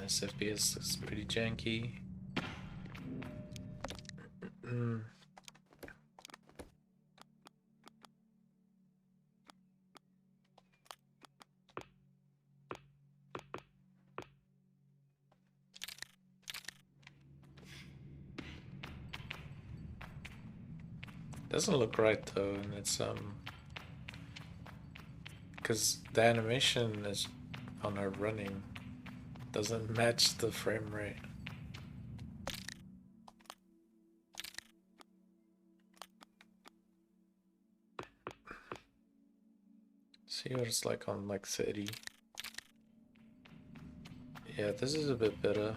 This FPS looks pretty janky. Doesn't look right though, and it's because the animation is on her running doesn't match the frame rate. See what it's like on like 30. Yeah, this is a bit better.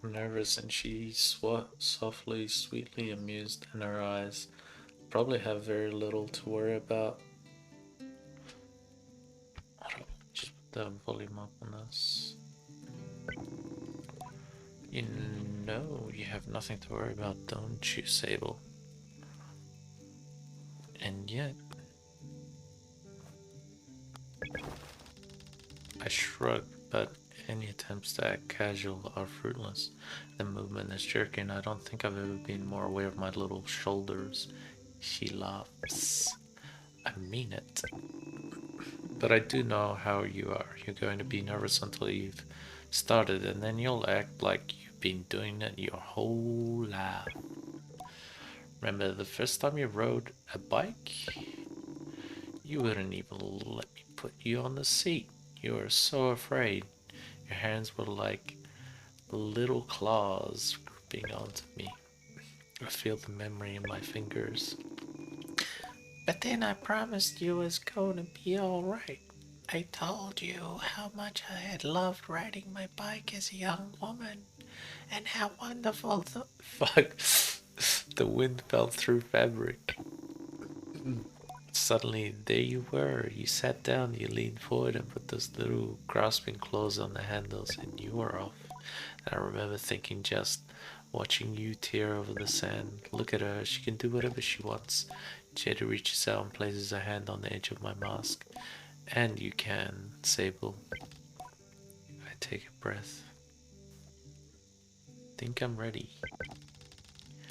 Nervous, and she softly, sweetly amused in her eyes. Probably have very little to worry about. Just put the volume up on this. You know you have nothing to worry about, don't you, Sable? And yet... I shrug, but any attempts to act casual are fruitless. The movement is jerky, and I don't think I've ever been more aware of my little shoulders. She laughs. I mean it. But I do know how you are. You're going to be nervous until you've started, and then you'll act like you've been doing it your whole life. Remember the first time you rode a bike? You wouldn't even let me put you on the seat. You were so afraid. Your hands were like little claws gripping onto me. I feel the memory in my fingers. But then I promised you it was going to be alright. I told you how much I had loved riding my bike as a young woman, and how wonderful the fuck the wind fell through fabric. Suddenly, there you were. You sat down, you leaned forward and put those little grasping claws on the handles, and you were off. And I remember thinking, just watching you tear over the sand. Look at her, she can do whatever she wants. Jada reaches out and places her hand on the edge of my mask. And you can, Sable. I take a breath. Think I'm ready.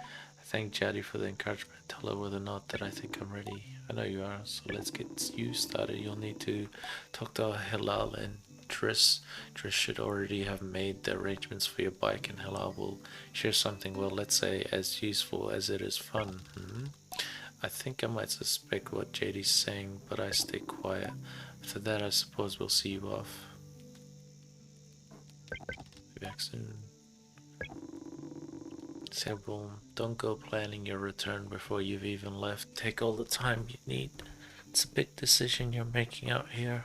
I thank Jaddy for the encouragement. Tell her whether or not that I think I'm ready. I know you are, so let's get you started. You'll need to talk to Hilal and Triss. Triss should already have made the arrangements for your bike, and Hilal will share something, well, let's say, as useful as it is fun. I think I might suspect what JD's saying, but I stay quiet. After that, I suppose we'll see you off. Be back soon. Sable, don't go planning your return before you've even left. Take all the time you need. It's a big decision you're making out there.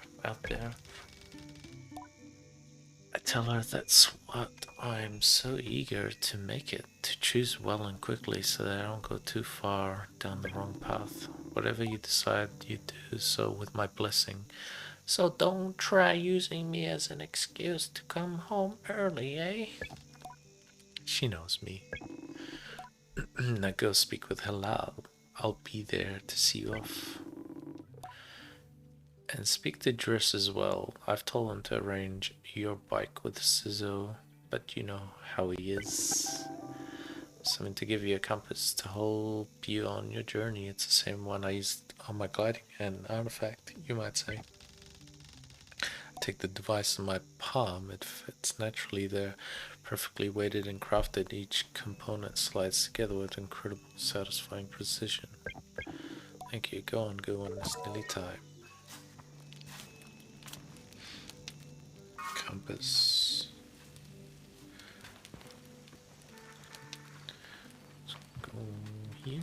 I tell her that's what I'm so eager to make it, to choose well and quickly so that I don't go too far down the wrong path. Whatever you decide, you do so with my blessing. So don't try using me as an excuse to come home early, eh? She knows me. Now go speak with Halal. I'll be there to see you off. And speak to Driss as well. I've told him to arrange your bike with Sizzo, but you know how he is. Something to give you a compass to help you on your journey. It's the same one I used on my gliding, an artifact, you might say. Take the device in my palm, it fits naturally there, perfectly weighted and crafted. Each component slides together with incredible, satisfying precision. Thank you. Go on, it's nearly time. Compass. Let's go here.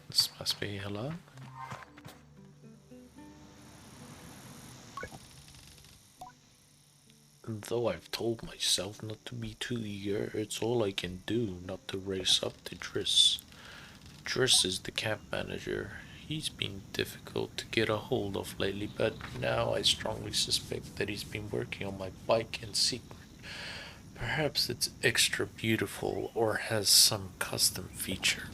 This must be hello. Though I've told myself not to be too eager, it's all I can do not to race up to Driss. Driss is the camp manager. He's been difficult to get a hold of lately, but now I strongly suspect that he's been working on my bike in secret. Perhaps it's extra beautiful or has some custom feature.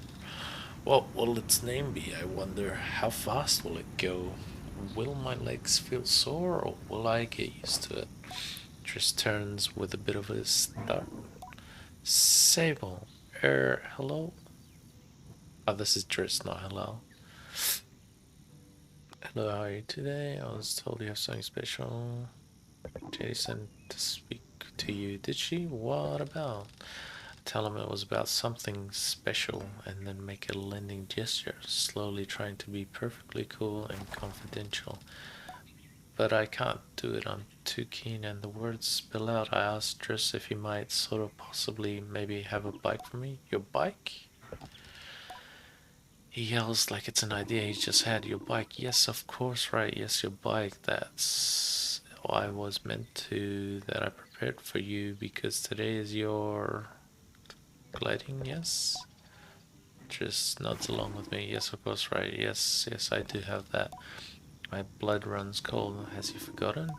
What will its name be, I wonder? How fast will it go? Will my legs feel sore or will I get used to it? Just turns with a bit of a start. Sable. Hello? Oh, this is Driss, not hello. Hello, how are you today? I was told you have something special. Jason to speak to you. Did she? What about? Tell him it was about something special and then make a lending gesture, slowly trying to be perfectly cool and confidential. But I can't do it, I'm too keen, and the words spill out. I asked Driss if he might sort of possibly maybe have a bike for me. Your bike? He yells like it's an idea he just had. Your bike? Yes, of course, right. Yes, your bike. That's what I was meant to, that I prepared for you because today is your gliding, yes? Just nods along with me. Yes, of course, right. Yes, I do have that. My blood runs cold. Has he forgotten?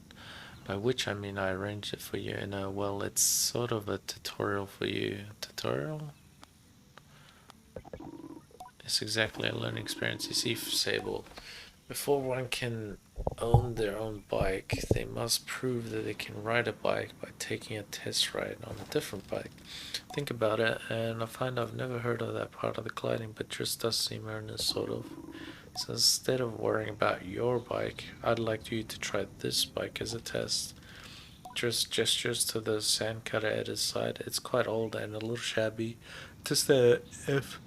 By which I mean I arranged it for you in a, well, it's sort of a tutorial for you. Tutorial? It's exactly a learning experience. You see, Sable, before one can own their own bike, they must prove that they can ride a bike by taking a test ride on a different bike. Think about it, and I find I've never heard of that part of the gliding, but just does seem earnest, sort of. So instead of worrying about your bike, I'd like you to try this bike as a test. Just gestures to the sandcutter at his side. It's quite old and a little shabby. Just if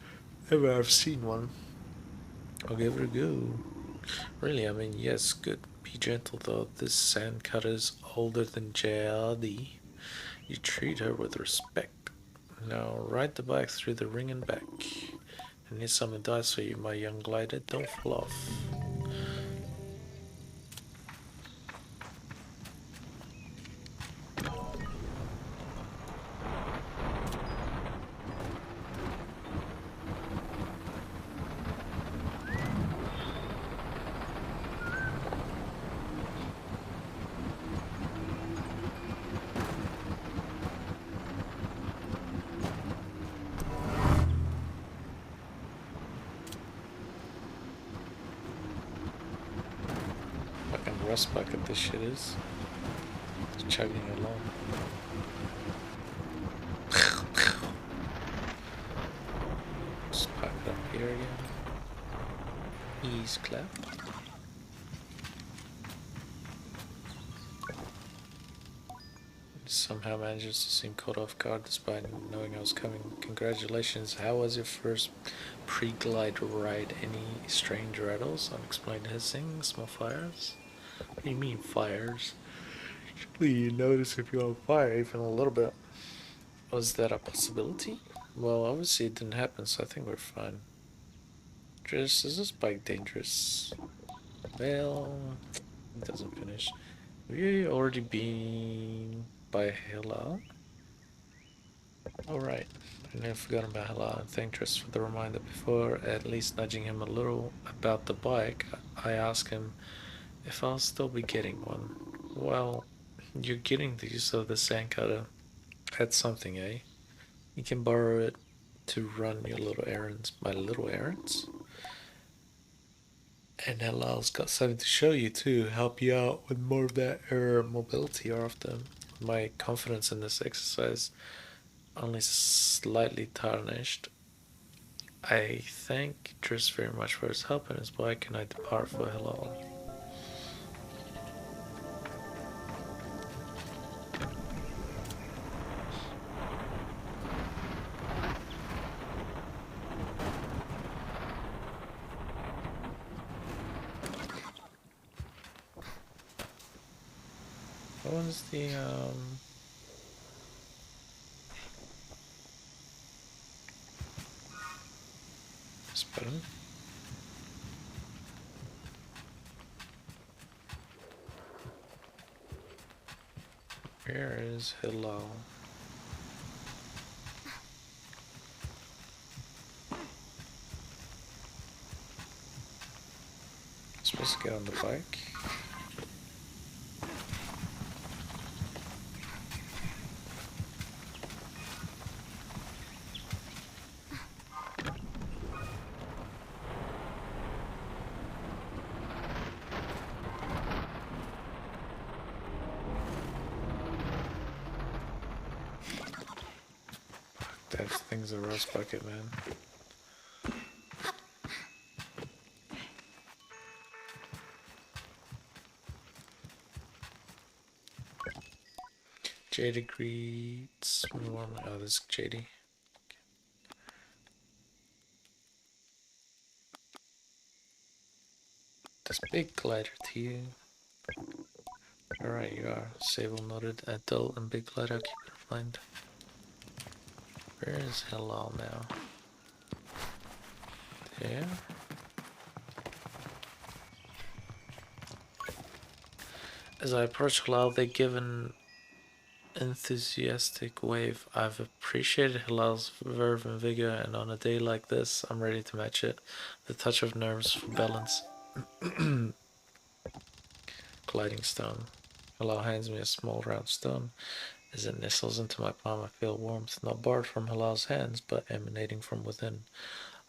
ever I've seen one. I'll give it a go. Really, I mean, yes, good. Be gentle though. This sandcutter's older than JRD. You treat her with respect. Now ride the bike through the ring and back. I need some advice for you, my young glider. Don't fall off. Fucking rust bucket this shit is. It's chugging along. Just park it up here again. Ease clap. Somehow manages to seem caught off guard despite knowing I was coming. Congratulations. How was your first pre-glide ride? Any strange rattles? Unexplained hissing? Small fires? What do you mean fires? Actually, you notice if you're on fire even a little bit. Was that a possibility? Well, obviously it didn't happen, so I think we're fine. Just, is this bike dangerous? Well, it doesn't finish. Have you already been by Hilla? Alright. I never forgotten about Hilla and thank Tris for the reminder. Before at least nudging him a little about the bike, I asked him if I'll still be getting one. Well, you're getting the use of the sandcutter. That's something, eh? You can borrow it to run your little errands. My little errands? And Hilal's got something to show you too, help you out with more of that air mobility often. My confidence in this exercise only slightly tarnished. I thank Tris very much for his help and his bike, and I depart for Hilal. What was the this button? Where is Hilal? Supposed to get on the bike. That thing's a rust bucket, man. JD greets. Oh, this is JD. This big glider to you. Alright, you are. Sable noted. Adult and big glider. Keep it in mind. Where is Hilal now? There. As I approach Hilal, they give an enthusiastic wave. I've appreciated Hilal's verve and vigor, and on a day like this, I'm ready to match it. The touch of nerves for balance. Gliding stone. Hilal hands me a small round stone. As it nestles into my palm, I feel warmth, not borrowed from Hilal's hands, but emanating from within.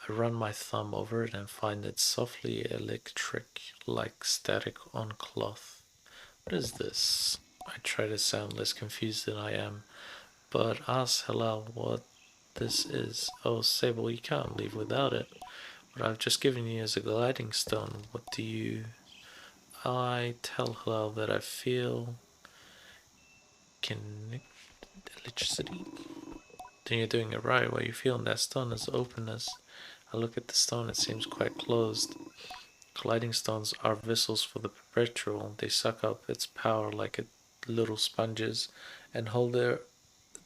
I run my thumb over it and find it softly electric, like static on cloth. What is this? I try to sound less confused than I am, but ask Hilal what this is. Oh, Sable, you can't leave without it. What I've just given you is a gliding stone. What do you... I tell Hilal that I feel... electricity? Then you're doing it right. What you feel in that stone is openness. I look at the stone, it seems quite closed. Gliding stones are vessels for the perpetual. They suck up its power like little sponges and hold it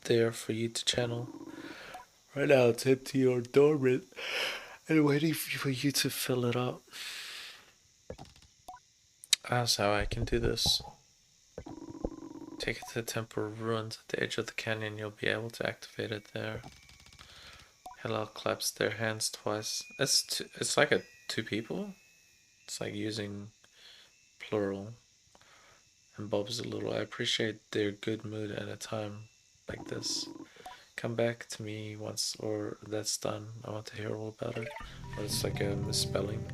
there for you to channel. Right now it's empty or dormant and waiting for you to fill it up. That's how I can do this. Take it to the temple ruins at the edge of the canyon. You'll be able to activate it there. Hilal claps their hands twice. It's like two people. It's like using plural. And Bob's a little. I appreciate their good mood at a time like this. Come back to me once, or that's done. I want to hear all about it. Or it's like a misspelling.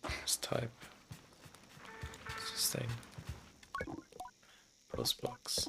Let's type. What's this thing? Postbox.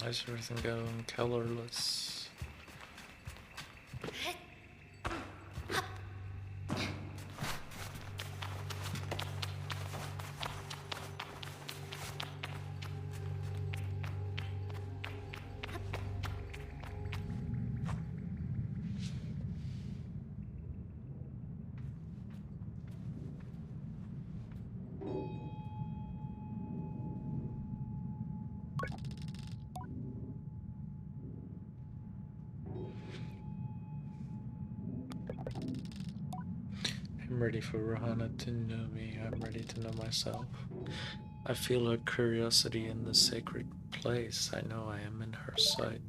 Why is everything going colorless? I'm ready for Rohana to know me. I'm ready to know myself. I feel her curiosity in this sacred place. I know I am in her sight.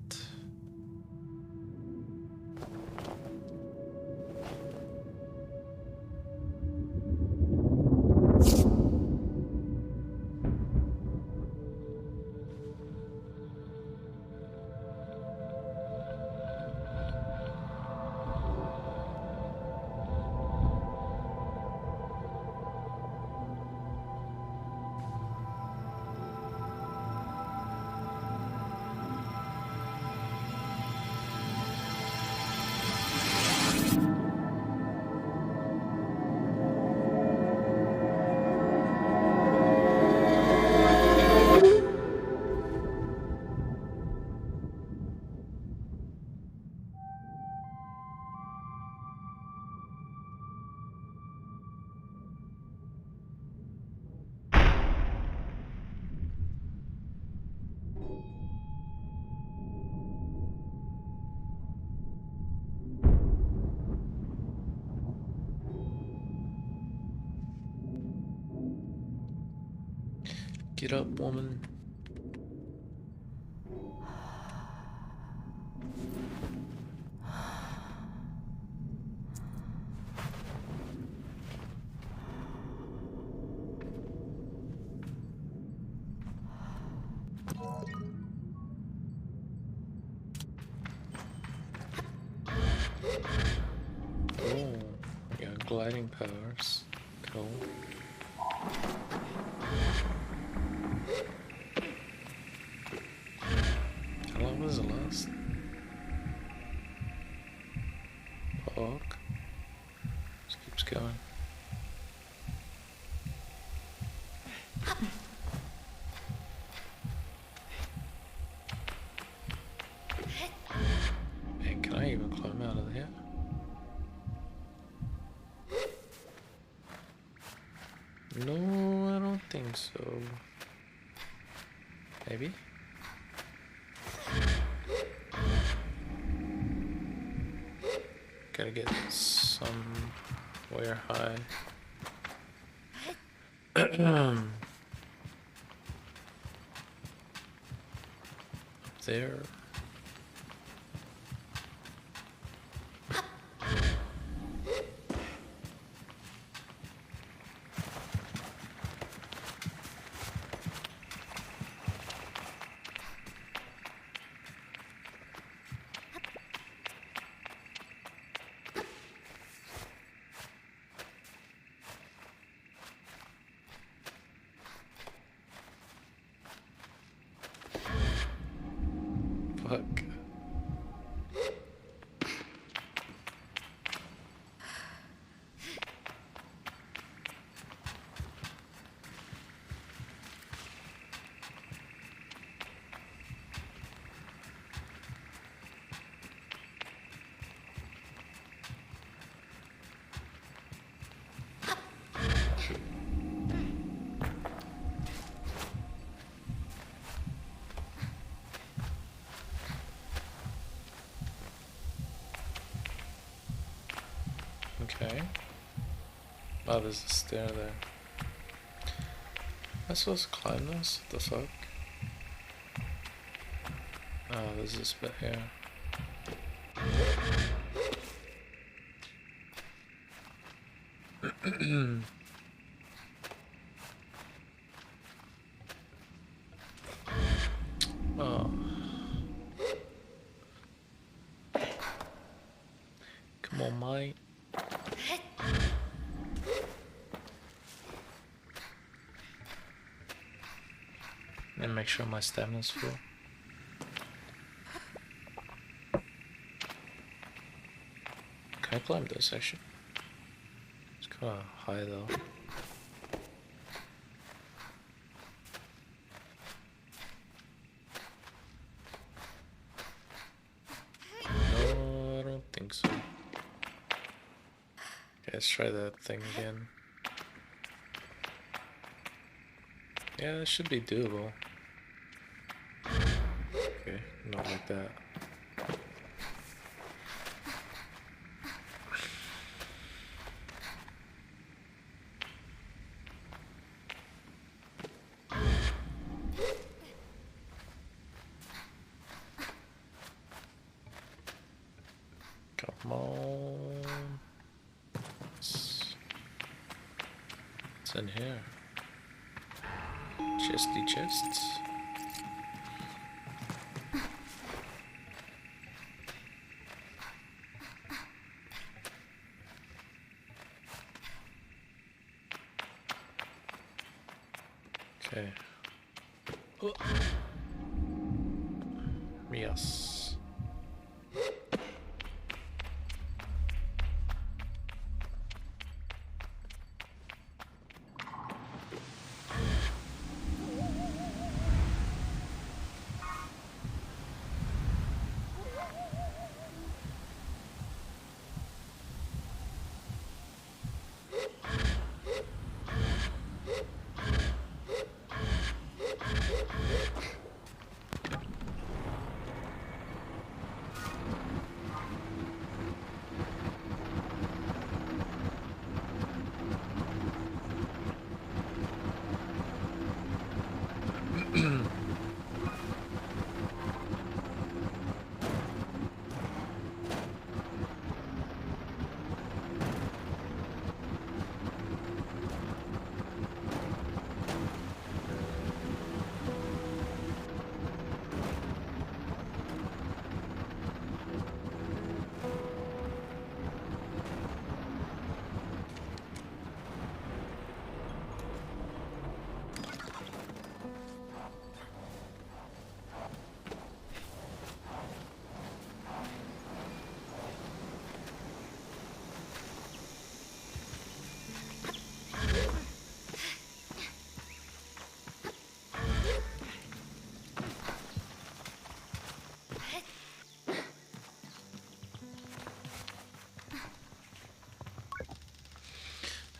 Get up, woman. Oh, we got gliding powers. Cool. How long does it last? Fuck. Just keeps going. Man, can I even climb out of here? No, I don't think so. Maybe? Gotta get somewhere high. Up there. Fuck. Okay. Oh, there's a stair there. Am I supposed to climb this? What the fuck? Oh, there's this bit here. Oh. Come on, mate. And make sure my stamina's full. Can I climb this section? It's kind of high though. No, I don't think so. Okay, let's try that thing again. Yeah, it should be doable. Okay, not like that. Come on. What's in here? Chesty chests. Okay. Oh. Yes.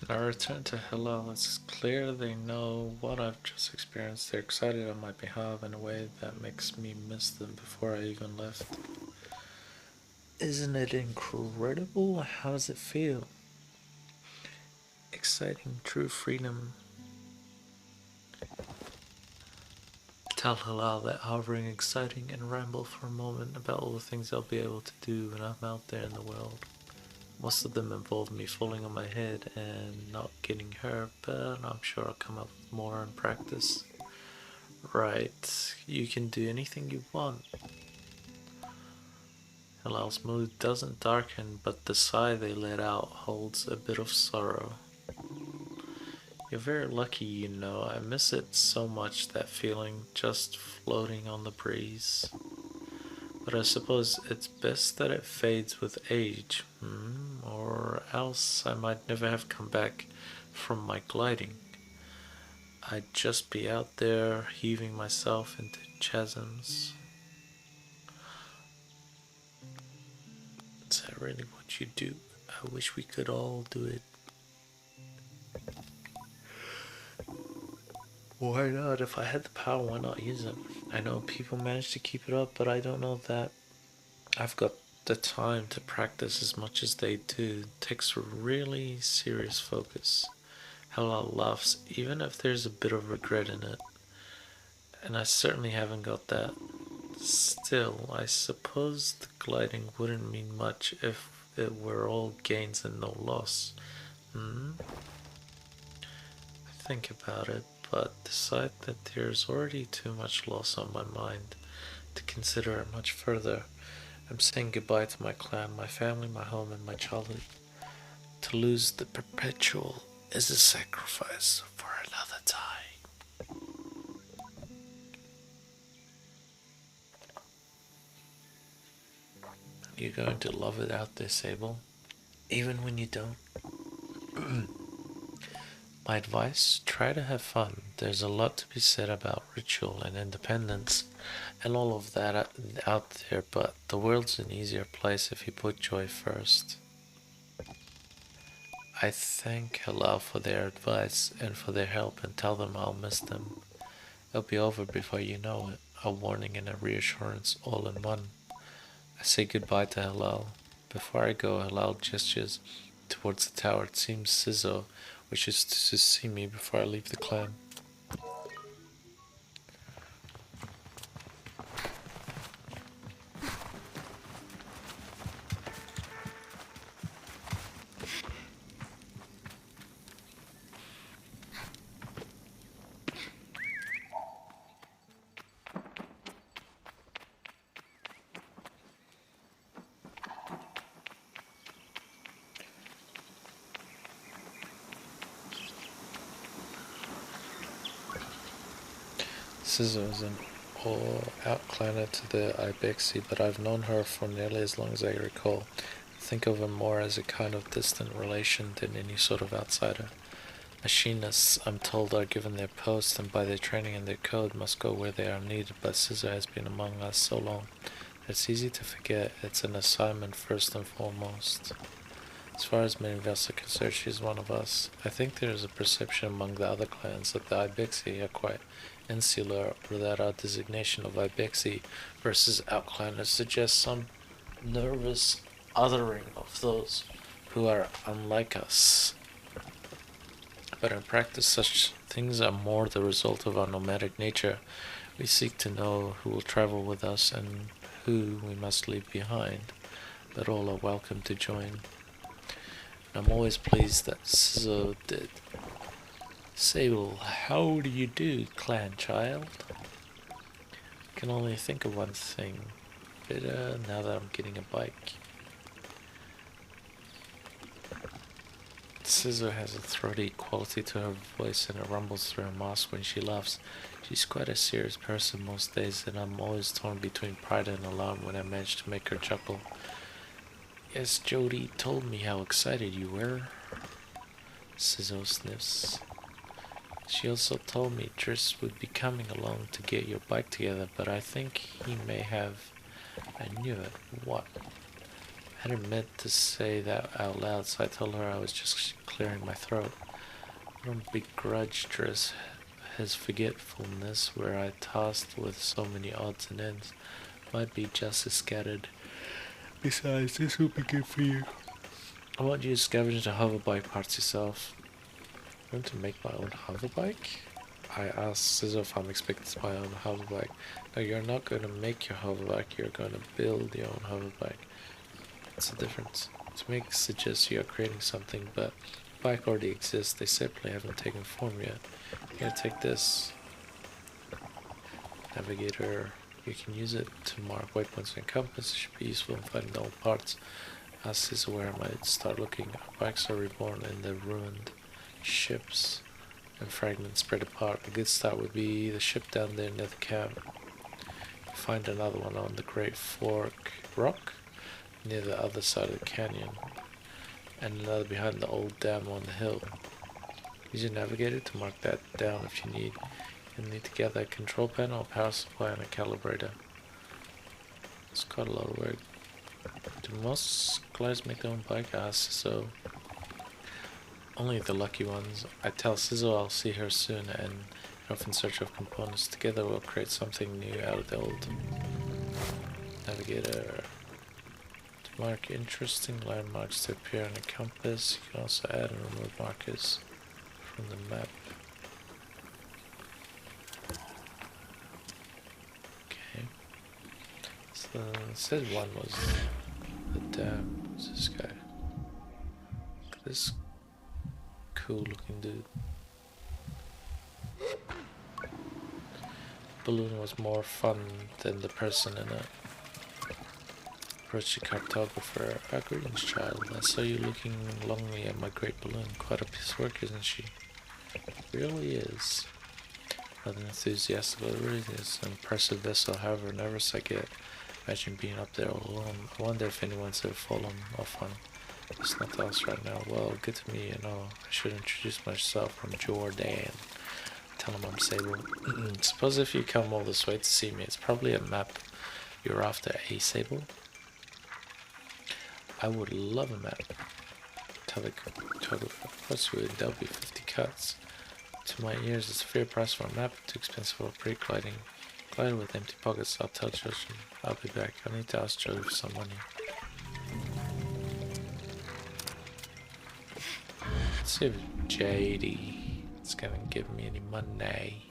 I return to Hillel. It's clear they know what I've just experienced. They're excited on my behalf in a way that makes me miss them before I even left. Isn't it incredible? How does it feel? Exciting, true freedom. Tell Halal that hovering, exciting, and ramble for a moment about all the things I'll be able to do when I'm out there in the world. Most of them involve me falling on my head and not getting hurt, but I'm sure I'll come up with more in practice. Right, you can do anything you want. Hilal's mood doesn't darken, but the sigh they let out holds a bit of sorrow. You're very lucky, you know. I miss it so much, that feeling, just floating on the breeze. But I suppose it's best that it fades with age, or else I might never have come back from my gliding. I'd just be out there heaving myself into chasms. Is that really what you do? I wish we could all do it. Why not? If I had the power, why not use it? I know people manage to keep it up, but I don't know that I've got the time to practice as much as they do. It takes really serious focus. Hella laughs, even if there's a bit of regret in it. And I certainly haven't got that. Still, I suppose the gliding wouldn't mean much if it were all gains and no loss. I think about it, but decide that there's already too much loss on my mind to consider it much further. I'm saying goodbye to my clan, my family, my home, and my childhood. To lose the perpetual is a sacrifice for another time. You're going to love it out there, Sable. even when you don't. My advice, try to have fun. There's a lot to be said about ritual and independence and all of that out there, but the world's an easier place if you put joy first. I thank Allah for their advice and for their help and tell them I'll miss them. It'll be over before you know it. A warning and a reassurance all in one. I say goodbye to Halal. Before I go, Halal gestures towards the tower. It seems Sizzo wishes to see me before I leave the clan. Sizzo is an outclanner to the Ibexi, but I've known her for nearly as long as I recall. Think of her more as a kind of distant relation than any sort of outsider. Machinists, I'm told, are given their posts and by their training and their code must go where they are needed, but Scissor has been among us so long that it's easy to forget it's an assignment first and foremost. As far as many of us are concerned, she is one of us. I think there is a perception among the other clans that the Ibexi are quite insular, or that our designation of Ibexi versus outclanners suggests some nervous othering of those who are unlike us. But in practice, such things are more the result of our nomadic nature. We seek to know who will travel with us and who we must leave behind, but all are welcome to join. And I'm always pleased that Sizzo did. Sable, how do you do, clan child? I can only think of one thing. Better now that I'm getting a bike. Scissor has a throaty quality to her voice and it rumbles through her mask when she laughs. She's quite a serious person most days and I'm always torn between pride and alarm when I manage to make her chuckle. Yes, Jody told me how excited you were. Scissor sniffs. She also told me Tris would be coming along to get your bike together, but I think he may have... I knew it. What? I hadn't meant to say that out loud, so I told her I was just clearing my throat. I don't begrudge Tris his forgetfulness, where I tossed with so many odds and ends. Might be just as scattered. Besides, this will be good for you. I want you to scavenge the hoverbike parts yourself. I'm going to make my own hoverbike? I asked Scissor if I'm expected to buy my own hoverbike. No, you're not going to make your hoverbike, you're going to build your own hoverbike. What's the difference? To make suggests you are creating something, but the bike already exists, they simply haven't taken form yet. Here, take this navigator. You can use it to mark waypoints and compass. It should be useful in finding the old parts. As is where I might start looking. Our bikes are reborn in the ruined ships and fragments spread apart. A good start would be the ship down there near the camp. Find another one on the Great Fork Rock near the other side of the canyon, and another behind the old dam on the hill. Use your navigator to mark that down if you need. You'll need to gather a control panel, a power supply, and a calibrator. It's quite a lot of work. Do most gliders make their own bike? I asked so. Only the lucky ones. I tell Sizzle I'll see her soon and off in search of components. Together we'll create something new out of the old. Navigator. To mark interesting landmarks to appear on a compass. You can also add and remove markers from the map. Okay. So it said one was the dam. Who's this guy? Look at this cool looking dude. Balloon was more fun than the person in it. Approached the cartographer. Ah, greetings, child. I saw you looking longingly at my great balloon. Quite a piece of work, isn't she? It really is. Rather enthusiastic, but it really is an impressive vessel. However, nervous I get. Imagine being up there all alone. I wonder if anyone's ever fallen off one. There's nothing else right now. Well, good to meet you. Know, I should introduce myself. I'm Jordan. Tell him I'm Sable. Suppose if you come all this way to see me, it's probably a map you're after, eh, Sable? I would love a map. Photographer. What's with that'll be 50 cuts. To my ears, it's a fair price for a map, too expensive for a pre-gliding. Glider with empty pockets, I'll tell Justin. I'll be back. I need to ask Jody for some money. Let's see if JD is gonna give me any money.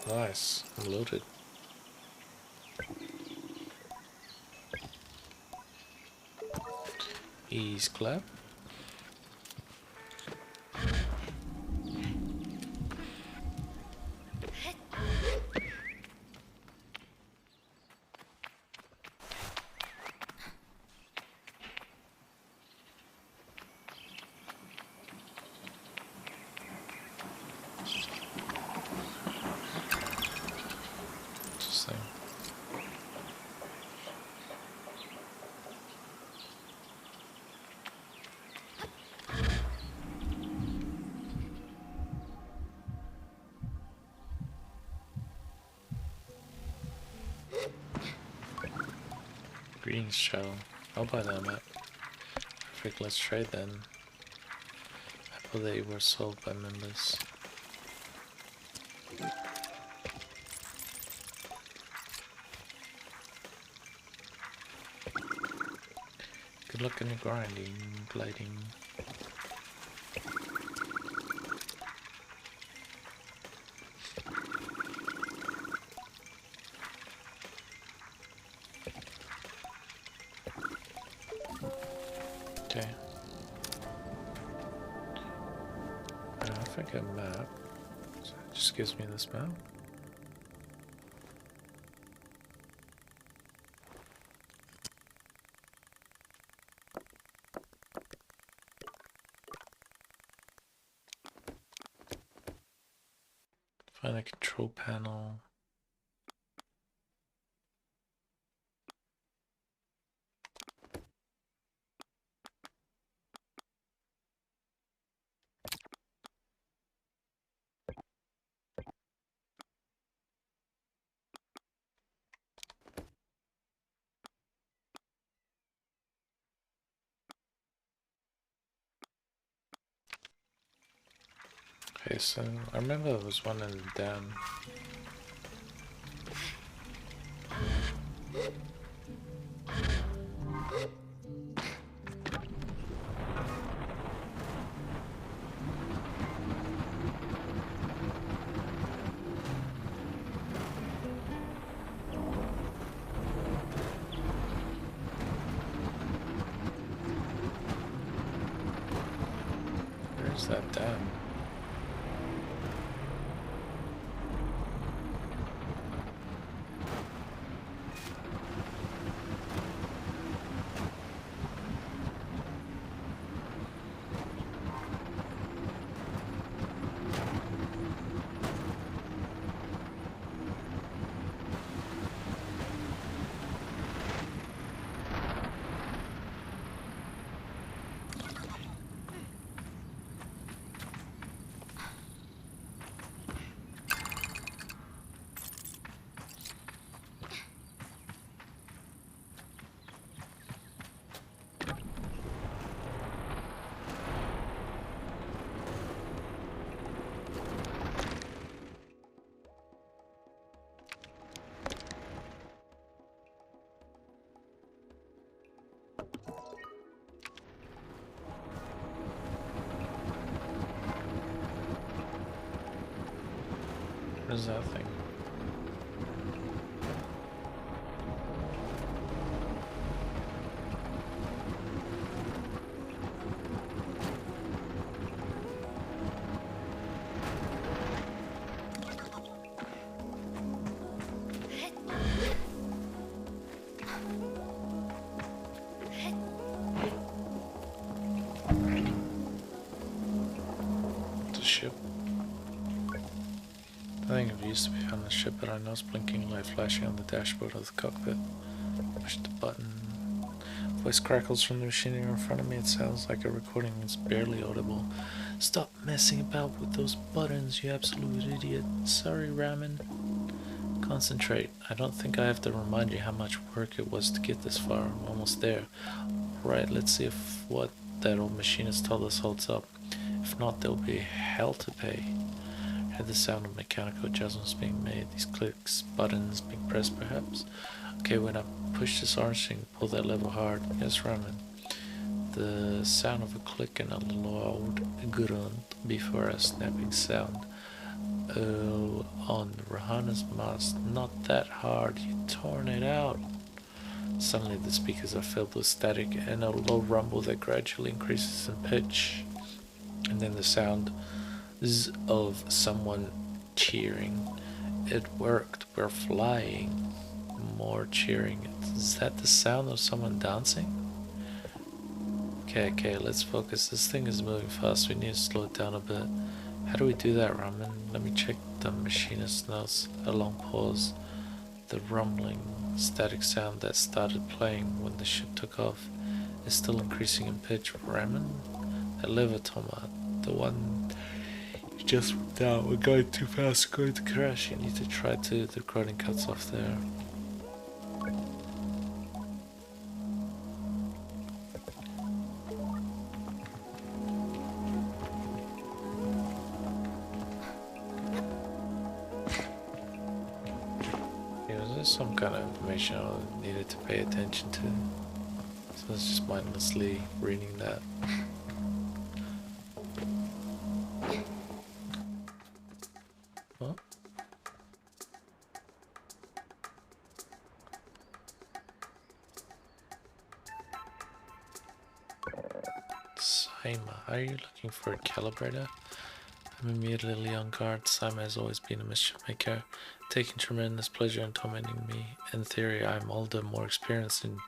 Nice, I'm loaded. Ease clap. Interesting. Greetings, Shell. I'll buy that map. Perfect, let's trade then. I thought they were sold by members. Good luck in your grinding, gliding. Okay. I think a map. So it just gives me this map. Find a control panel. Okay, so I remember there was one in the dam. Where's that dam? Where's that thing? think I'm used to be on the ship, but I noticed blinking light flashing on the dashboard of the cockpit. Push the button. Voice crackles from the machinery in front of me. It sounds like a recording. It's barely audible. Stop messing about with those buttons, you absolute idiot. Sorry, Ramen. Concentrate. I don't think I have to remind you how much work it was to get this far. I'm almost there. Right, let's see if what that old machinist told us holds up. If not, there'll be hell to pay. I heard the sound of mechanical adjustments being made. These clicks, buttons being pressed perhaps. Okay, when I push this orange thing, pull that lever hard. Yes, Ramen. The sound of a click and a loud grunt before a snapping sound. Oh, on Rahana's mask. Not that hard. You torn it out. Suddenly the speakers are filled with static and a low rumble that gradually increases in pitch. And then the sound of someone cheering. It worked. We're flying. More cheering. Is that the sound of someone dancing? Okay, let's focus. This thing is moving fast. We need to slow it down a bit. How do we do that, Ramen? Let me check the machinist notes. A long pause. The rumbling, static sound that started playing when the ship took off is still increasing in pitch. Ramen? That lever, Toma. The one you just ripped out. We're going too fast. We're going to crash. You need to try to. The recording cuts off there. Some kind of information I needed to pay attention to. So I was just mindlessly reading that. Huh? Saima, are you looking for a calibrator? I'm immediately on guard. Saima has always been a mischief maker, taking tremendous pleasure in tormenting me. In theory, I'm older, more experienced, and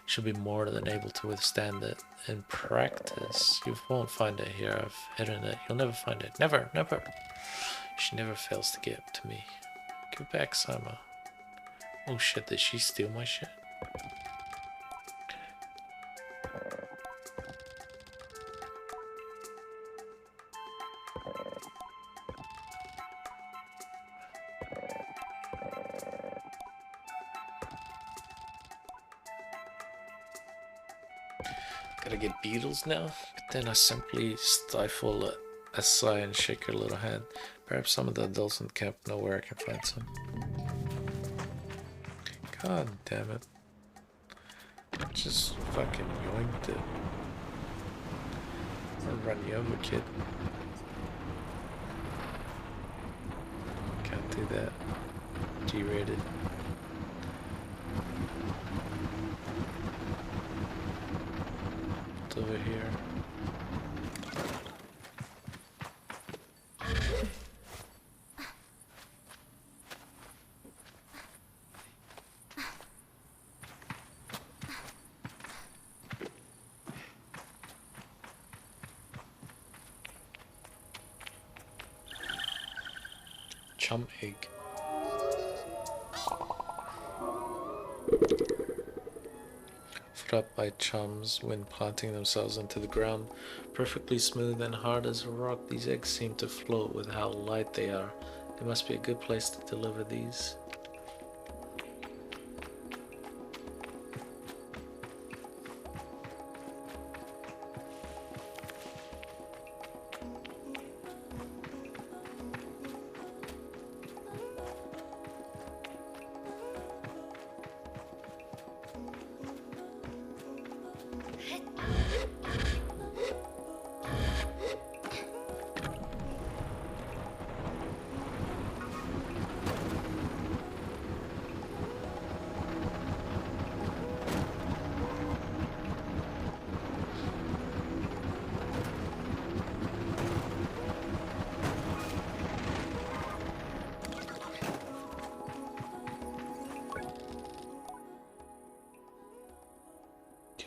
should be more than able to withstand it. In practice, you won't find it here. I've hidden it. You'll never find it. Never, never. She never fails to get to me. Give it back, Saima. Oh shit, did she steal my shit? Gotta get beetles now? But then I simply stifle a sigh and shake her little hand. Perhaps some of the adults in the camp know where I can find some. God damn it. Just fucking yoinked it. I'll run you over, kid. Can't do that. G-rated. It's over here. Chum egg. Put up by chums when planting themselves into the ground. Perfectly smooth and hard as a rock, these eggs seem to float with how light they are. There must be a good place to deliver these.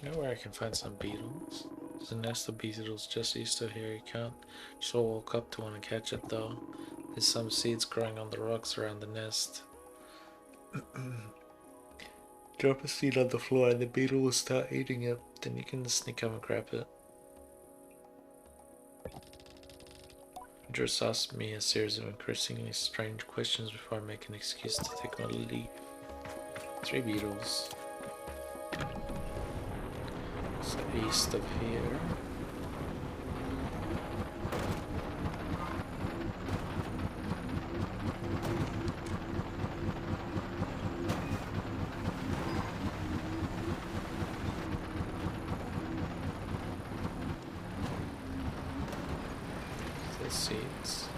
You know where I can find some beetles? There's a nest of beetles just east of here. You can't. Just walk up to one and catch it though. There's some seeds growing on the rocks around the nest. Drop a seed on the floor and the beetle will start eating it. Then you can sneak up and grab it. Just asked me a series of increasingly strange questions before I make an excuse to take my leave. 3 beetles. So east of here. The seeds.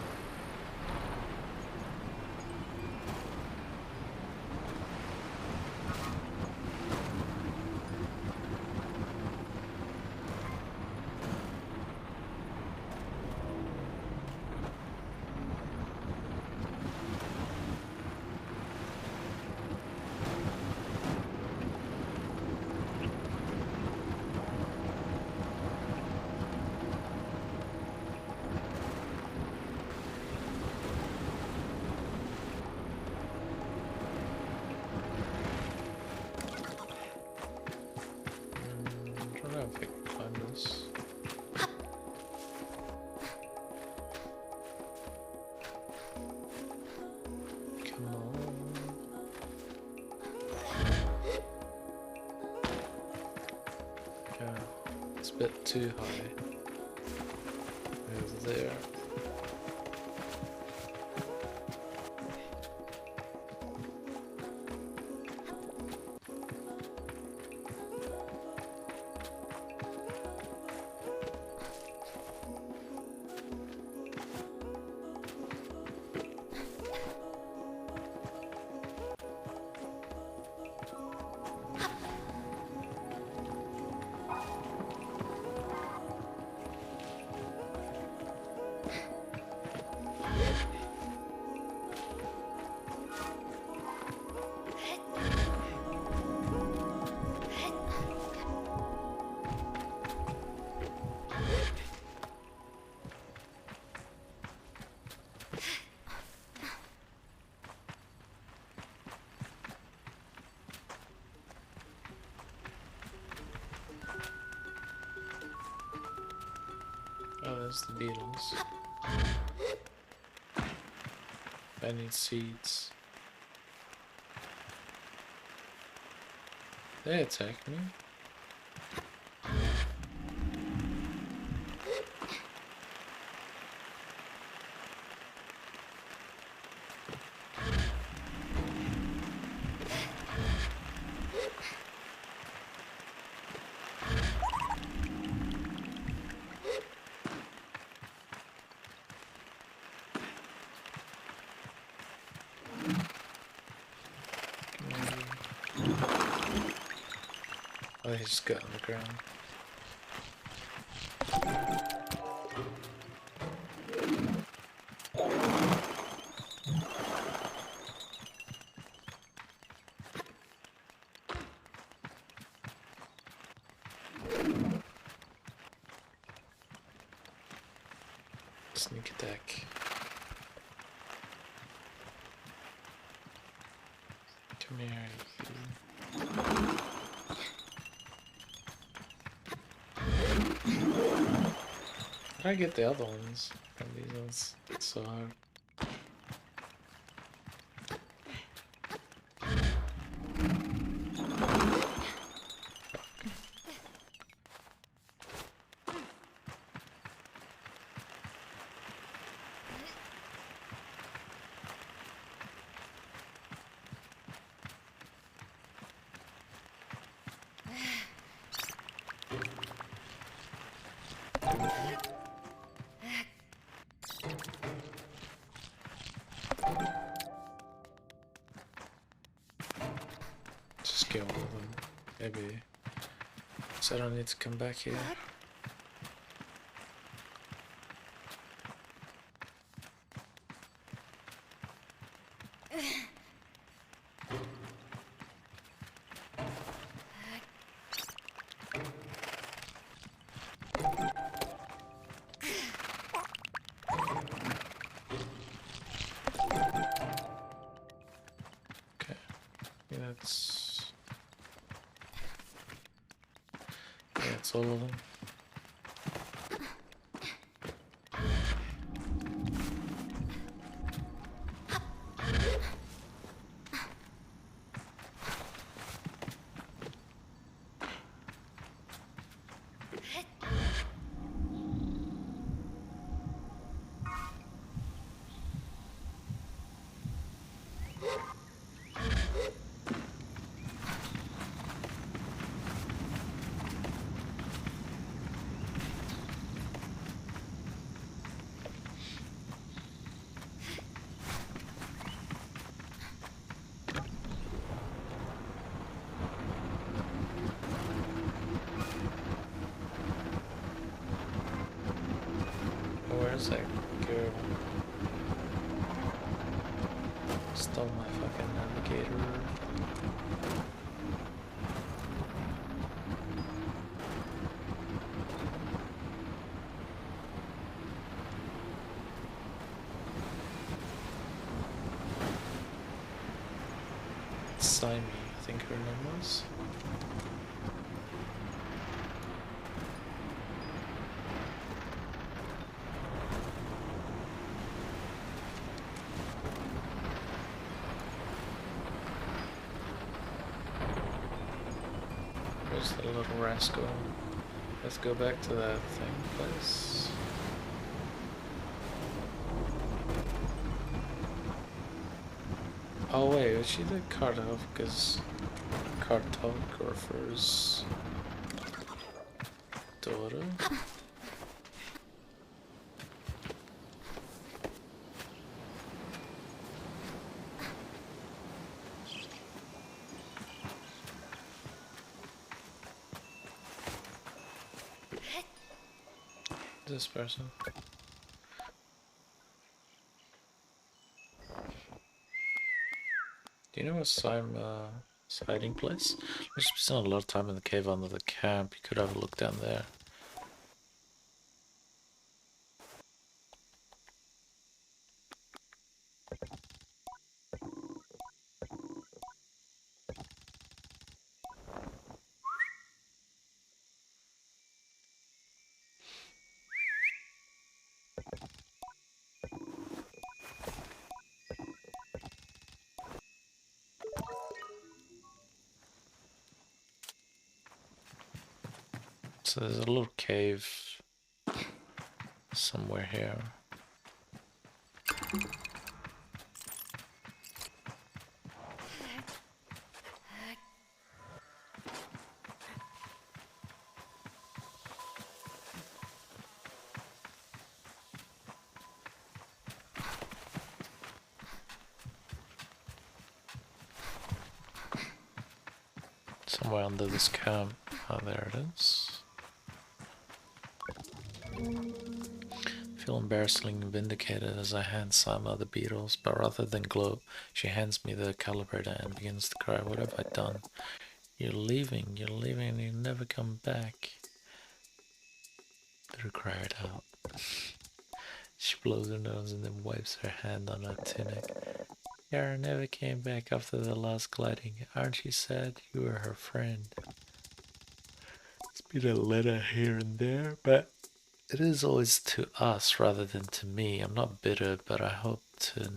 I don't know if I can climb this. Come on. Yeah, it's a bit too high. Over there. Oh, there's the beetles. I need seeds. They attack me. Oh, he just got on the ground. Sneak attack. Come here, you. How did I get the other ones? And these ones, it's so hard. Just kill all of them, maybe. So I don't need to come back here. it's... Yeah, it's all of them. Where's that girl? Stole my fucking navigator. Simon, I think her name was. Where's the little rascal? Let's go back to that thing place. Oh wait, was she the cartographer's daughter? This person. Do you know what's Simon's hiding place? We spent a lot of time in the cave under the camp. You could have a look down there. So there's a little cave somewhere here. Somewhere under this camp. Oh, there it is. Feel embarrassingly vindicated as I hand Sama the beetles, but rather than gloat, she hands me the calibrator and begins to cry. What have I done? You're leaving, and you never come back. Let her cry it out. She blows her nose and then wipes her hand on her tunic. Yara never came back after the last gliding. Aren't you sad? You were her friend. It's been a letter here and there, but it is always to us rather than to me. I'm not bitter, but I hope to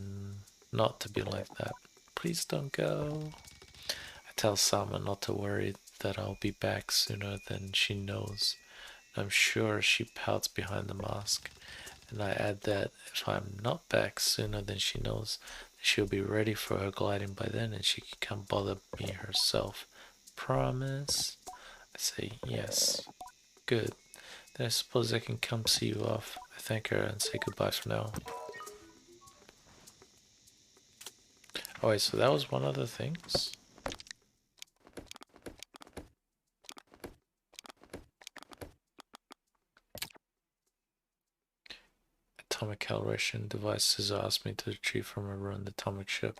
not to be like that. Please don't go. I tell Salma not to worry, that I'll be back sooner than she knows. I'm sure she pouts behind the mask. And I add that if I'm not back sooner than she knows, she'll be ready for her gliding by then and she can come bother me herself. Promise? I say yes. Good. Then I suppose I can come see you off. I thank her and say goodbye for now. Oh wait, so that was one of the things? Atomic calibration devices asked me to retrieve from a ruined atomic ship.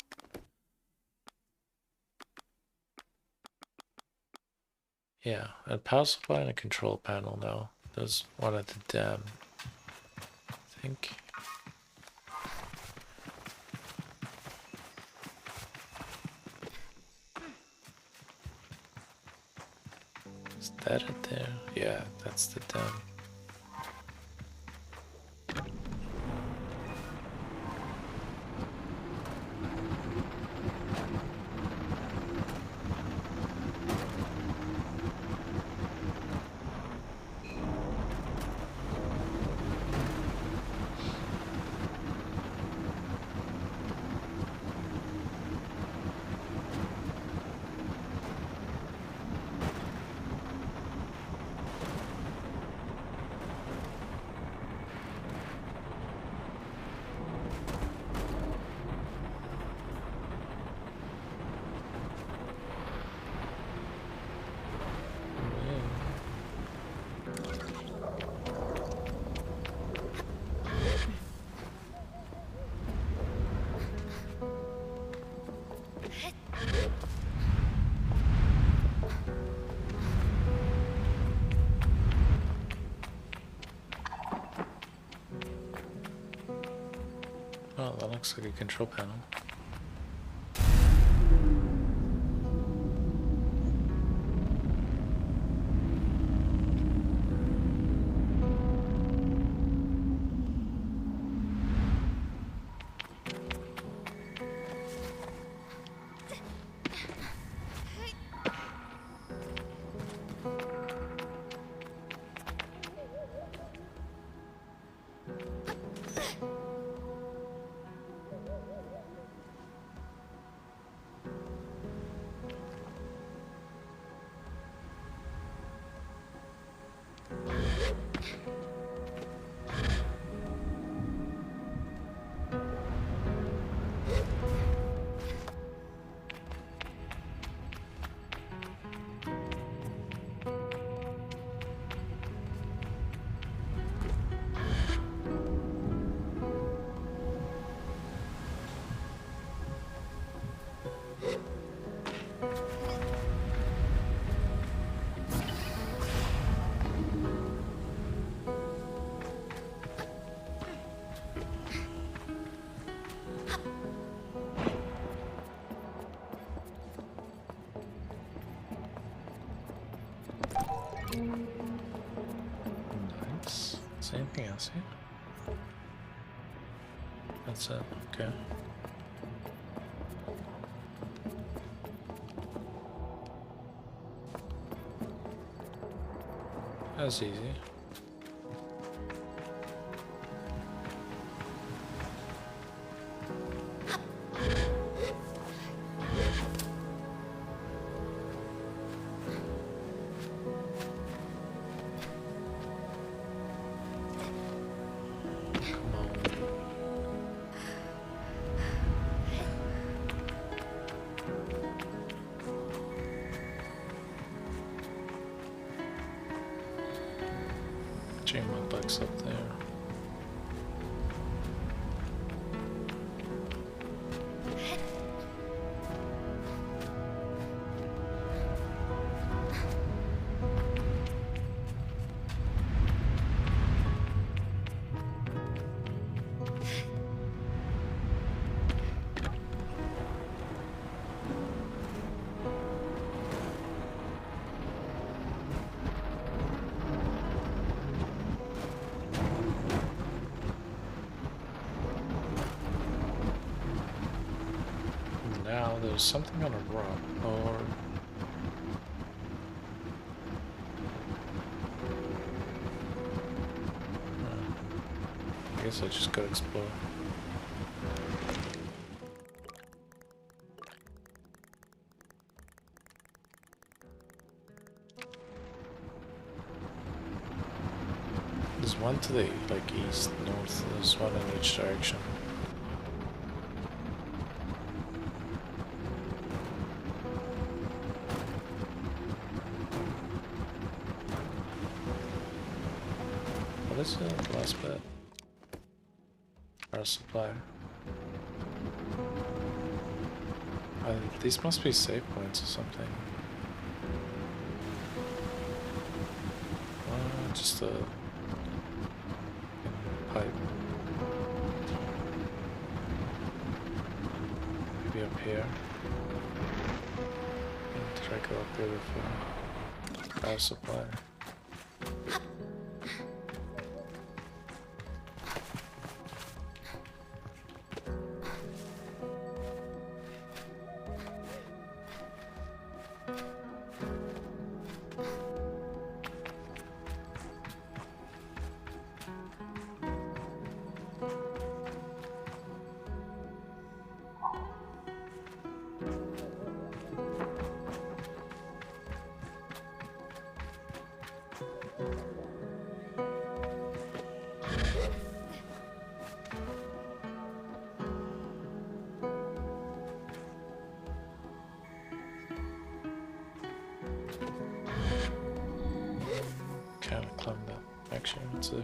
Yeah, a power supply and a control panel now. There's one at the dam, I think. Is that it there? Yeah, that's the den. Oh, that looks like a control panel. Nice. Is there anything else here? That's it, okay. That's easy. My bugs up there. Now there's something on a rock, or I guess I just gotta explore. There's one to the east, north, there's one in each direction. What is the last bit? Our supply. These must be save points or something. Just a pipe. Maybe up here. Did I go up there before? power supply. Can't climb that. Actually, it's a...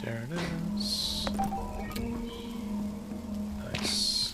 There it is. Nice.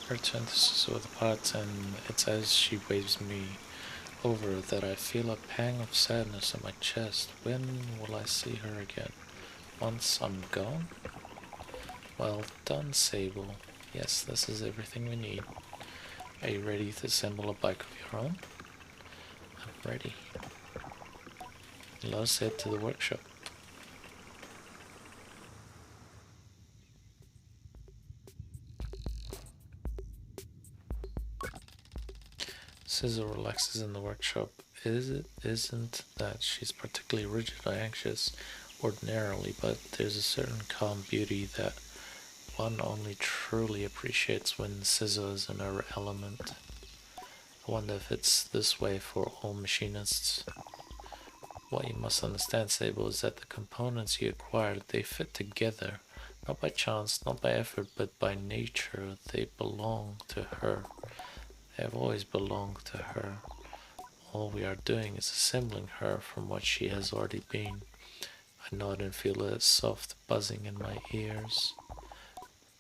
Return to Suzu with the pot, and it's as she waves me over that I feel a pang of sadness in my chest. When will I see her again? Once I'm gone? Well done, Sable. Yes, this is everything we need. Are you ready to assemble a bike of your own? I'm ready. Let's head to the workshop. Scissor relaxes in the workshop. Isn't that she's particularly rigid or anxious ordinarily, but there's a certain calm beauty that one only truly appreciates when Scissor is in her element. I wonder if it's this way for all machinists. What you must understand, Sable, is that the components you acquired, they fit together. Not by chance, not by effort, but by nature. They belong to her. They have always belonged to her. All we are doing is assembling her from what she has already been. I nod and feel a soft buzzing in my ears.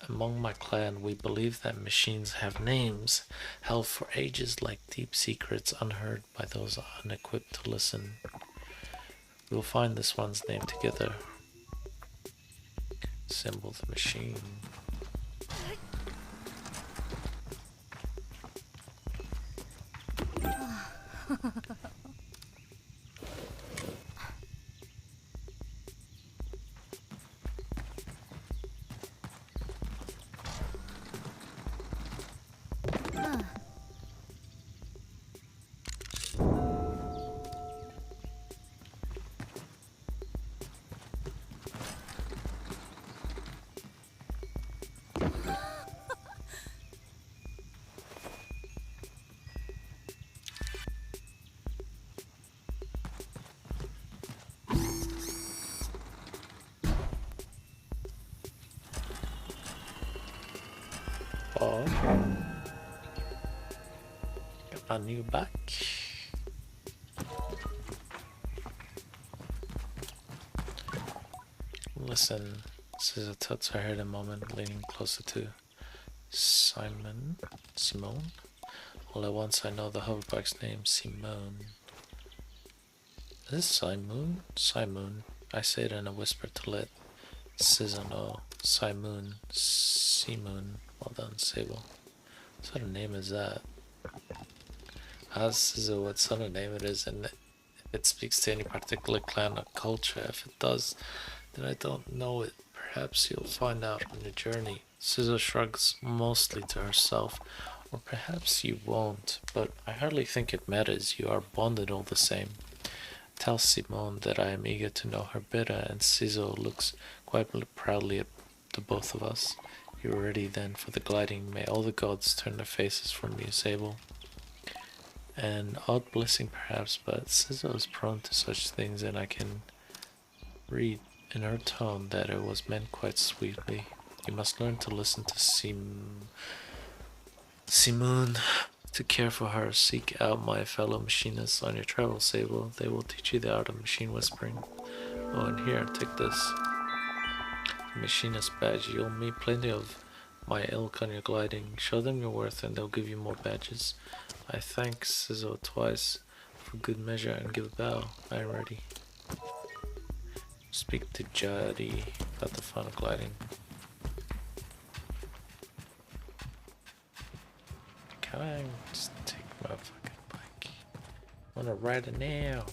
Among my clan, we believe that machines have names, held for ages like deep secrets unheard by those unequipped to listen. We'll find this one's name together. Assemble the machine. Oh, got my new back. Listen, Scissor tilts her head a moment, leaning closer to Simone. All at once I know the hoverbike's name, Simone. Is this Simone? Simone. I say it in a whisper to let Scissor know. Simone. Simone. Well done, Sable. What sort of name is that? Ask Scissor what sort of name it is and if it speaks to any particular clan or culture. If it does, then I don't know it. Perhaps you'll find out on your journey. Scissor shrugs mostly to herself. Or perhaps you won't, but I hardly think it matters. You are bonded all the same. Tell Simone that I am eager to know her better, and Scissor looks quite proudly at the both of us. You're ready then for the gliding. May all the gods turn their faces from you, Sable. An odd blessing perhaps, but Scissor is prone to such things, and I can read in her tone that it was meant quite sweetly. You must learn to listen to Simone, to care for her. Seek out my fellow machinists on your travels, Sable. They will teach you the art of machine whispering. Oh, and here, take this machinist badge. You'll meet plenty of my ilk on your gliding. Show them your worth and they'll give you more badges. I thank Scissor twice for good measure and give a bow. I am ready. Speak to Jadi about the fun of gliding. Can I just take my fucking bike? I wanna ride it now.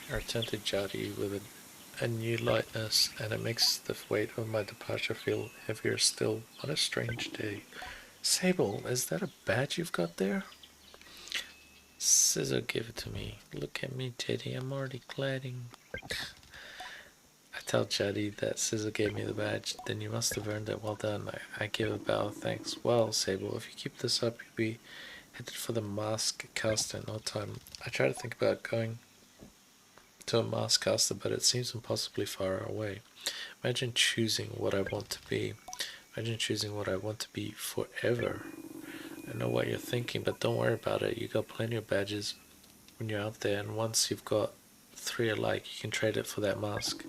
I return to Jadi with a new lightness, and it makes the weight of my departure feel heavier still. What a strange day. Sable, is that a badge you've got there? Scissor gave it to me. Look at me, Teddy, I'm already gliding. I tell Jadi that Scissor gave me the badge. Then you must have earned it. Well done. I give a bow. Thanks. Well, Sable, if you keep this up, you'll be headed for the mask caster in no time. I try to think about going to a mask caster, but it seems impossibly far away. Imagine choosing what I want to be. Imagine choosing what I want to be forever. I know what you're thinking, but don't worry about it. You got plenty of badges when you're out there, and once you've got 3 alike, you can trade it for that mask.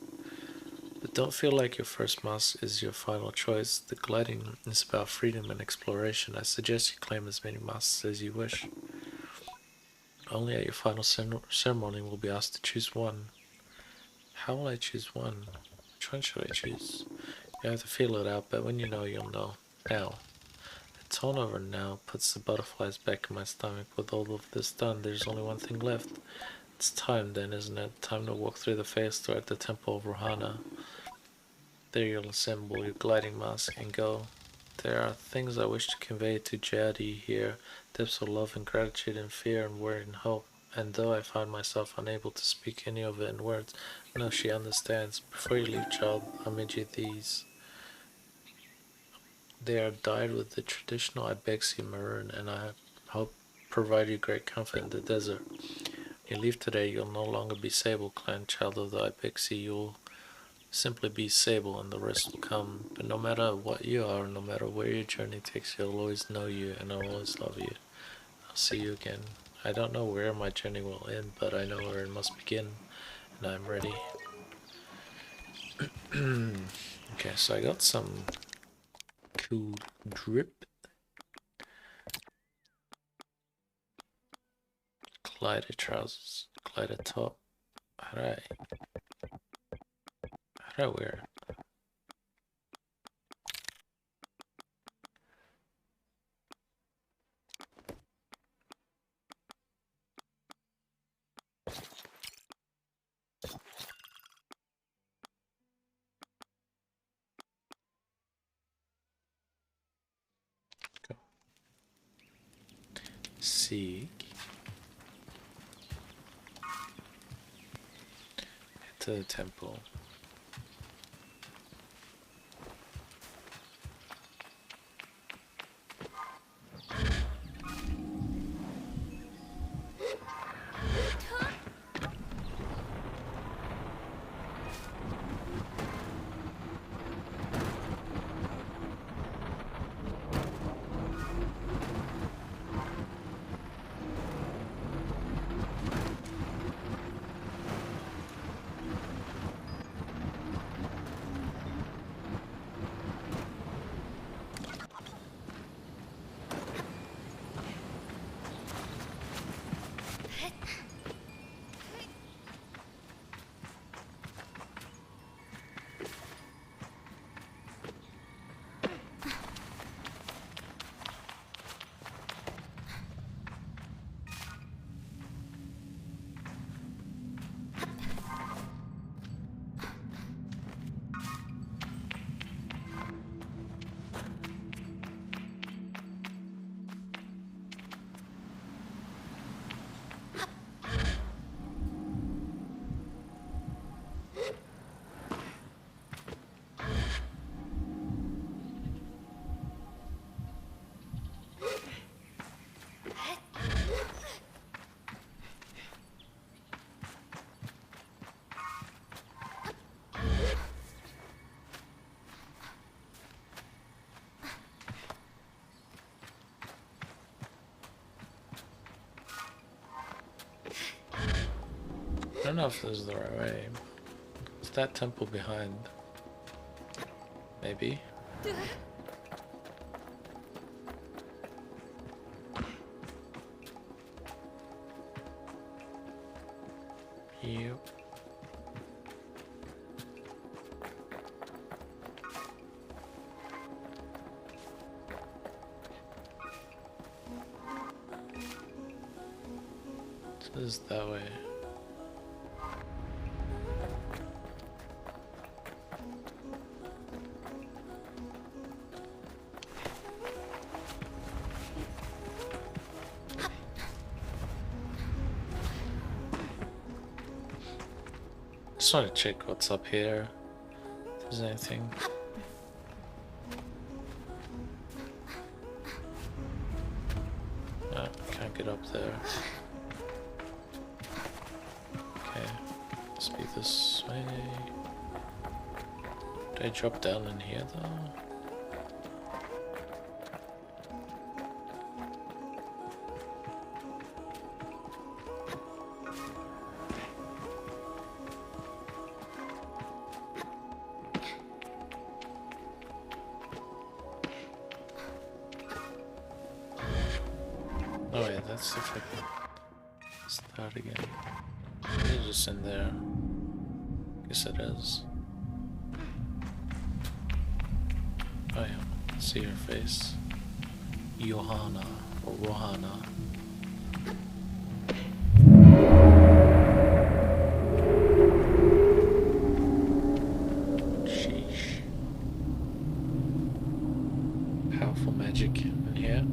But don't feel like your first mask is your final choice. The gliding is about freedom and exploration. I suggest you claim as many masks as you wish. Only at your final ceremony will be asked to choose one. How will I choose one? Which one should I choose? You have to feel it out, but when you know, you'll know. Now. The tone over now puts the butterflies back in my stomach. With all of this done, there's only one thing left. It's time then, isn't it? Time to walk through the phase door at the Temple of Rohana. There you'll assemble your gliding mask and go. There are things I wish to convey to Jadi here, depths of love and gratitude and fear and worry and hope. And though I find myself unable to speak any of it in words, I know she understands. Before you leave, child, I'll made you these. They are dyed with the traditional Ibexi maroon, and I hope provide you great comfort in the desert. When you leave today, you'll no longer be Sable clan, child of the Ibexi. You'll simply be Sable, and the rest will come. But no matter what you are, no matter where your journey takes you, I'll always know you, and I'll always love you. I'll see you again. I don't know where my journey will end, but I know where it must begin, and I'm ready. Okay, so I got some cool drip. Glider trousers, glider top. How do I wear it? Go. Seek. Head to the temple. I don't know if this is the right way. Is that temple behind? Maybe. Yep. So this is that way. Just want to check what's up here. If there's anything. No, can't get up there. Okay, let's be this way. Did I drop down in here though? Oh yeah, that's if I can start again. It's just in there. Guess it is. Oh yeah, see her face. Johanna or Rohana. Sheesh. powerful magic in here.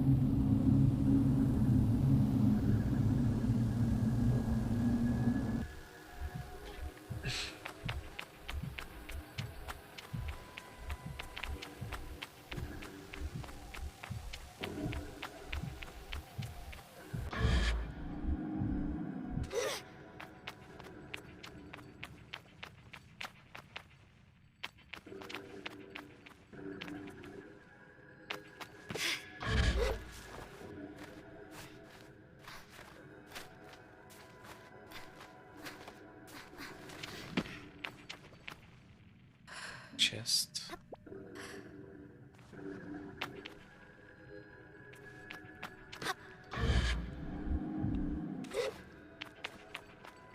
Chest.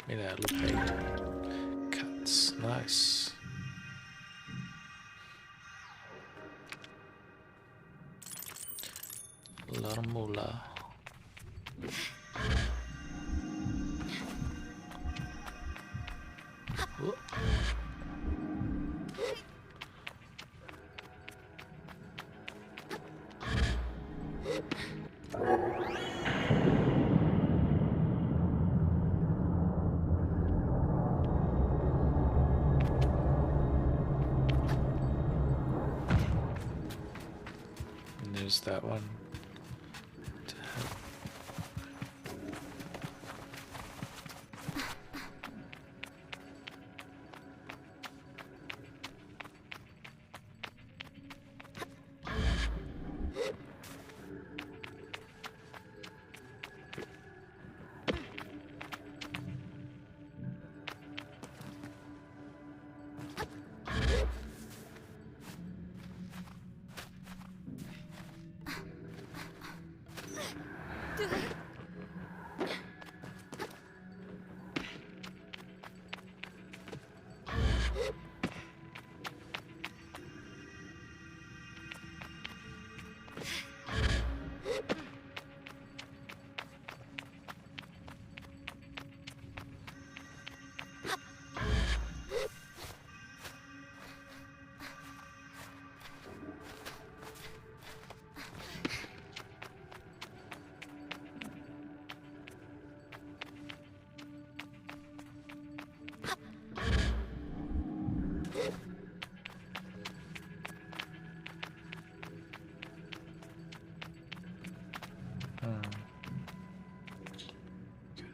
Look at that, look cuts, nice. A lot of moolah. Whoop. And there's that one.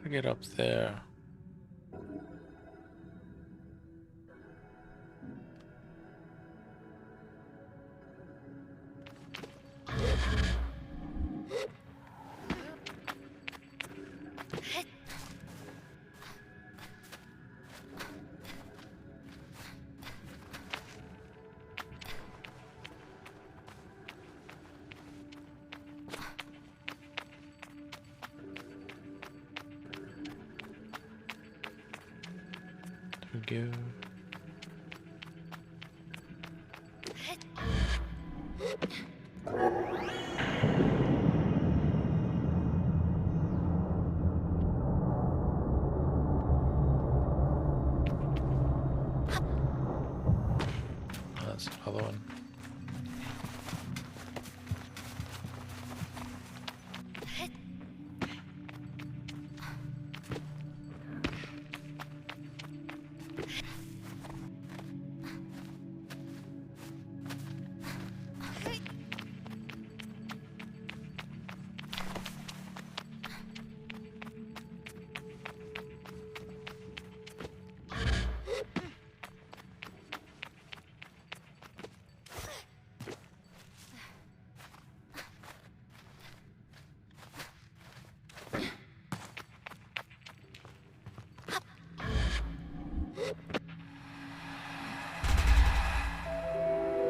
Gotta get up there. There we go. That's another one.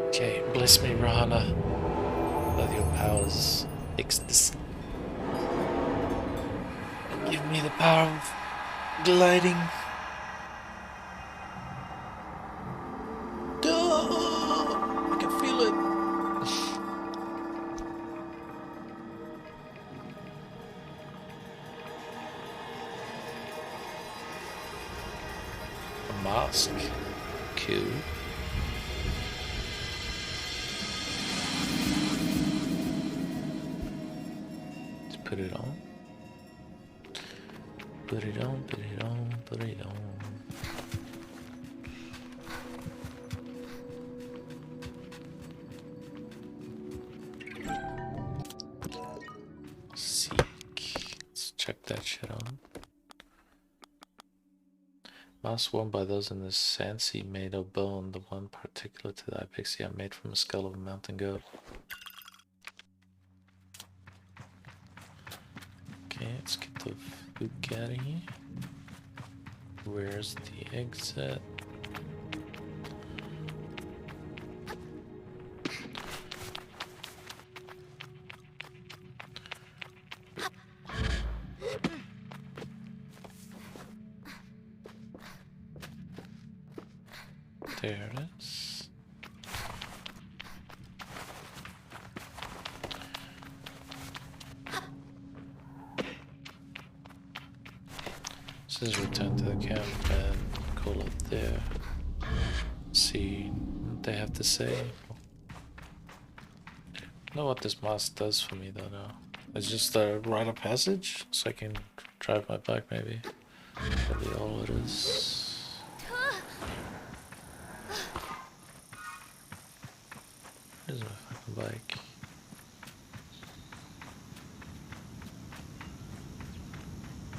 Okay, bless me, Rahana. Let your powers fix this. Give me the power of gliding. I can feel it. A mask. Cool. Put it on. Put it on, put it on, put it on. Seek. Let's check that shit on. Mask worn by those in the Sansi made of bone, the one particular to the Ipixia made from a skull of a mountain goat. Okay, let's get the Bugatti. Where's the exit? There it is. This is return to the camp and call it there. See what they have to say. I know what this mask does for me though now. It's just a rite of passage, so I can drive my bike maybe. Probably all it is. Where's my fucking bike?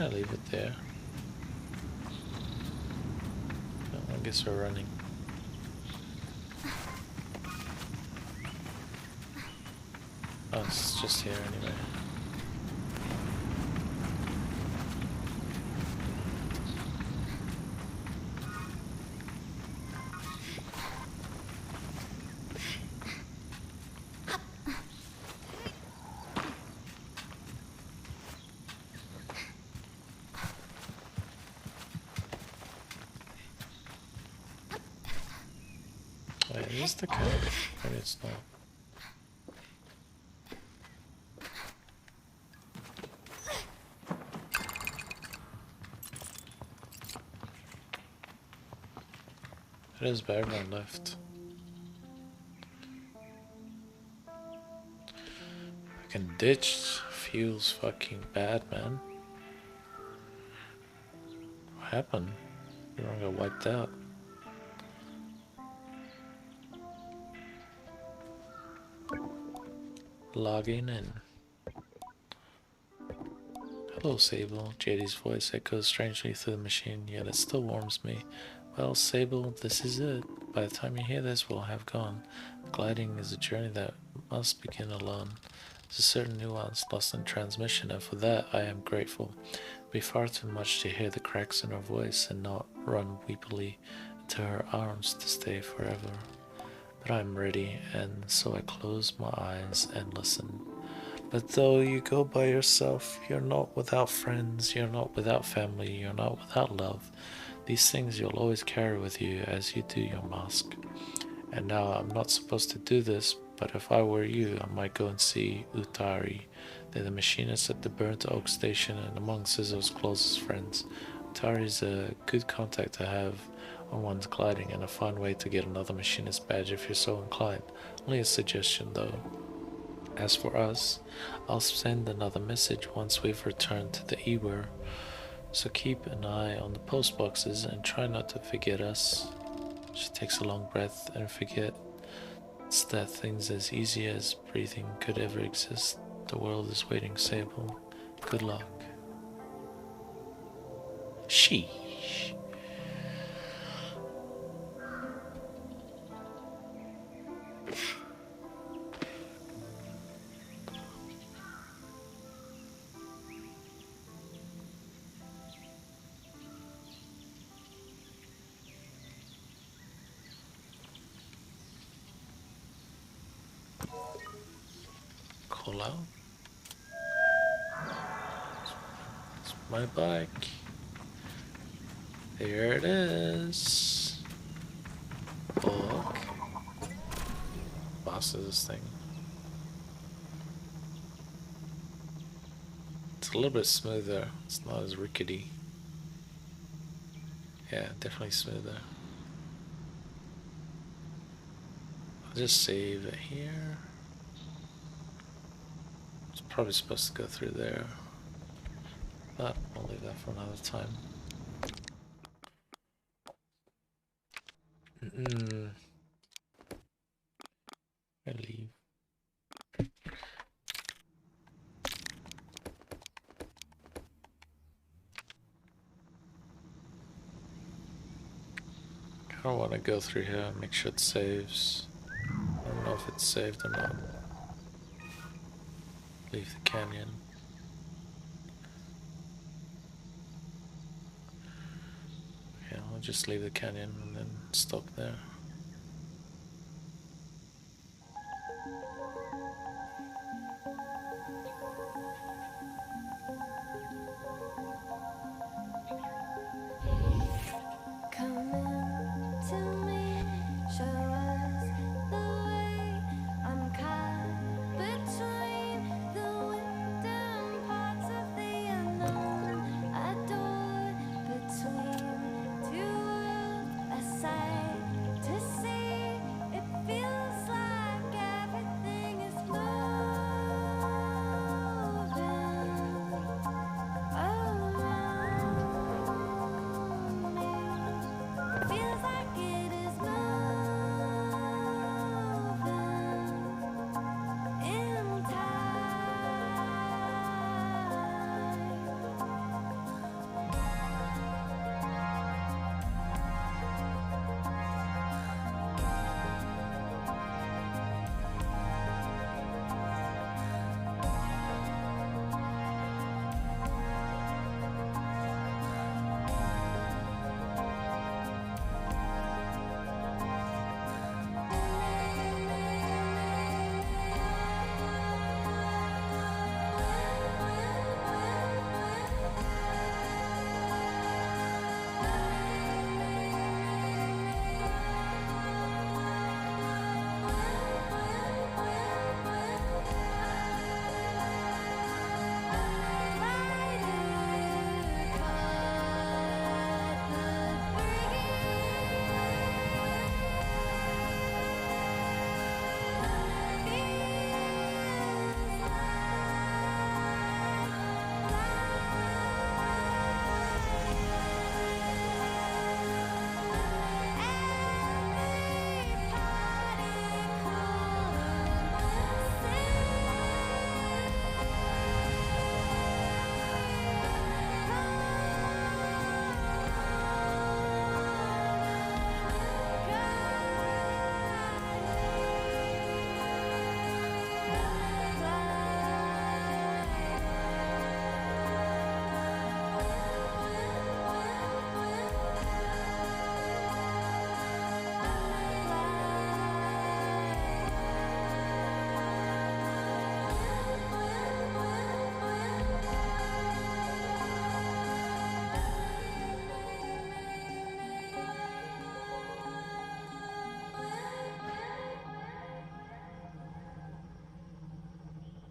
I'll leave it there. Well, I guess we're running. Oh, it's just here anyway. Wait, is this the camp? Maybe it's not. It is, but everyone left. Fucking ditch feels fucking bad, man. What happened? Everyone got wiped out. Logging in. Hello, Sable. JD's voice echoes strangely through the machine, yet it still warms me. Well, Sable, this is it. By the time you hear this, we'll have gone. Gliding is a journey that must begin alone. There's a certain nuance lost in transmission, and for that I am grateful. It'd be far too much to hear the cracks in her voice and not run weepily into her arms to stay forever. But I'm ready, and so I close my eyes and listen. But though you go by yourself, you're not without friends, you're not without family, you're not without love. These things you'll always carry with you as you do your mask. And now I'm not supposed to do this, but if I were you, I might go and see Utari. They're the machinists at the Burnt Oak Station and among Scissor's closest friends. Utari's a good contact to have on one's gliding and a fun way to get another machinist badge if you're so inclined. Only a suggestion though. As for us, I'll send another message once we've returned to the Ewer. So keep an eye on the post boxes and try not to forget us. She takes a long breath and forgets that things as easy as breathing could ever exist. The world is waiting, Sable. Good luck. Sheesh. Call out. It's my bike. There it is. Look. Boss of this thing. It's a little bit smoother. It's not as rickety. Yeah, definitely smoother. I'll just save it here. Probably supposed to go through there, but I'll leave that for another time. I leave. I want to go through here and make sure it saves. I don't know if it's saved or not. Leave the canyon. Yeah, I'll just leave the canyon and then stop there.